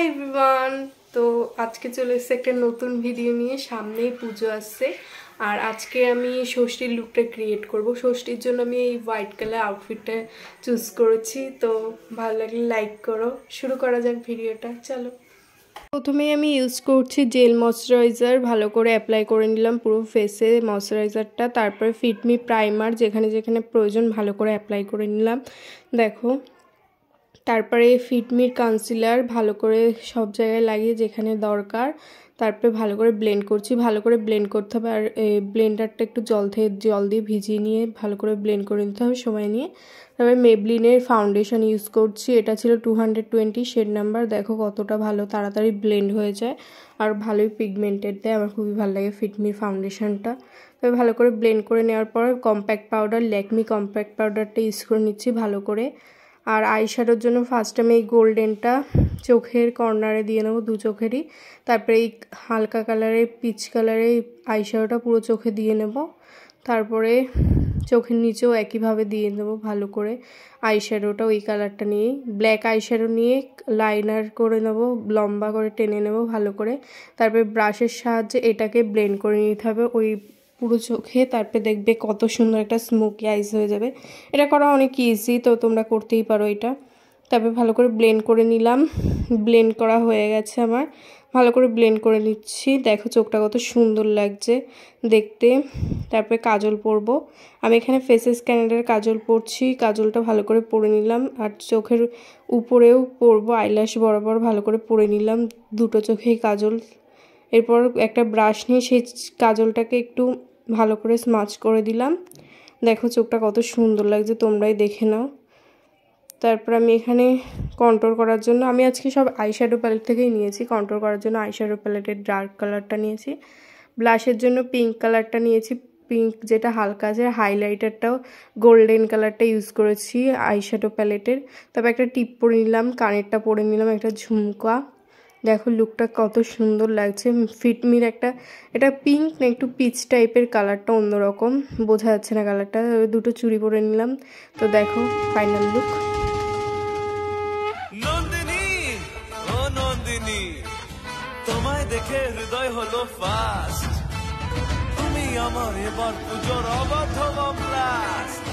Everyone, তো আজকে চলে এসেছে একটা নতুন ভিডিও নিয়ে। সামনেই পুজো আসছে আর আজকে আমি ষষ্ঠীর লুকটা ক্রিয়েট করব। ষষ্ঠীর জন্য আমি এই হোয়াইট কালার আউটফিটটা চুজ করেছি। তো ভালো লাগলে লাইক করো। শুরু করা যাক ভিডিওটা, চলো। প্রথমে আমি ইউজ করছি জেল ময়শ্চারাইজার, ভালো করে অ্যাপ্লাই করে নিলাম পুরো ফেসে ময়শ্চারাইজারটা। তারপরে ফিটমি প্রাইমার যেখানে যেখানে প্রয়োজন ভালো করে অ্যাপ্লাই করে নিলাম, দেখো। তারপরে ফিটমির কনসিলার ভালো করে সব জায়গায় লাগিয়ে যেখানে দরকার। তারপরে ভালো করে ব্লেন্ড করছি, ভালো করে ব্লেন্ড করতে হবে। আর ব্লেন্ডারটা একটু জল দিয়ে ভিজিয়ে নিয়ে ভালো করে ব্লেন্ড করে নিতে হবে সময় নিয়ে। তারপরে মেবলিনের ফাউন্ডেশন ইউজ করছি, এটা ছিল 220 শেড নাম্বার। দেখো কতটা ভালো তাড়াতাড়ি ব্লেন্ড হয়ে যায় আর ভালোই পিগমেন্টেড দেয়। আমার খুবই ভালো লাগে ফিটমির ফাউন্ডেশনটা। তবে ভালো করে ব্লেন্ড করে নেওয়ার পর কম্প্যাক্ট পাউডার, ল্যাকমি কম্প্যাক্ট পাউডারটা ইউজ করে নিচ্ছি ভালো করে। আর আই শ্যাডোর জন্য ফার্স্ট আমি এই গোল্ডেনটা চোখের কর্নারে দিয়ে নেবো, দু চোখেরই। তারপরে এই হালকা কালারের পিচ কালারের আই শ্যাডোটা পুরো চোখে দিয়ে নেব। তারপরে চোখের নিচেও একইভাবে দিয়ে নেবো ভালো করে আই শ্যাডোটা, ওই কালারটা নিয়েই। ব্ল্যাক আই শ্যাডো নিয়ে লাইনার করে নেব, লম্বা করে টেনে নেব ভালো করে। তারপরে ব্রাশের সাহায্যে এটাকে ব্লেন্ড করে নিতে হবে ওই পুরো চোখে। তারপরে দেখবে কত সুন্দর একটা স্মোকি আইস হয়ে যাবে। এটা করা অনেক ইজি, তো তোমরা করতেই পারো এটা। তারপরে ভালো করে ব্লেন্ড করে নিলাম। ব্লেন্ড করা হয়ে গেছে আমার, ভালো করে ব্লেন্ড করে নিচ্ছি। দেখো চোখটা কত সুন্দর লাগছে দেখতে। তারপরে কাজল পরব আমি, এখানে ফেসেস ক্যানাডার কাজল পরছি। কাজলটা ভালো করে পরে নিলাম আর চোখের উপরেও পরবো, আইল্যাশ বরাবর ভালো করে পরে নিলাম দুটো চোখেই কাজল। এরপর একটা ব্রাশ নিয়ে সেই কাজলটাকে একটু ভালো করে স্মাচ করে দিলাম। দেখো চোখটা কত সুন্দর লাগছে, তোমরাই দেখে নাও। তারপর আমি এখানে কন্ট্রোল করার জন্য আমি আজকে সব আইশ্যাডো প্যালেট থেকেই নিয়েছি। কন্ট্রোল করার জন্য আইশ্যাডো প্যালেটের ডার্ক কালারটা নিয়েছি। ব্লাশের জন্য পিঙ্ক কালারটা নিয়েছি, পিঙ্ক যেটা হালকা আছে। হাইলাইটারটাও গোল্ডেন কালারটা ইউজ করেছি আইশ্যাডো প্যালেটের। তারপর একটা টিপ পরে নিলাম, কানেরটা পরে নিলাম, একটা ঝুমকা। দেখো লুকটা কত সুন্দর লাগছে। ফিটমির একটা, এটা পিঙ্ক না একটু পিচ টাইপের কালারটা, অন্যরকম বোঝা যাচ্ছে না কালারটা। দুটো চুড়ি পরে নিলাম। তো দেখো ফাইনাল লুক। নন্দিনী ও নন্দিনী, তোমায় দেখে হৃদয় হলো ফাস্ট। তুমি আমার এবার পুজোর অবাধ ব্লাস্ট।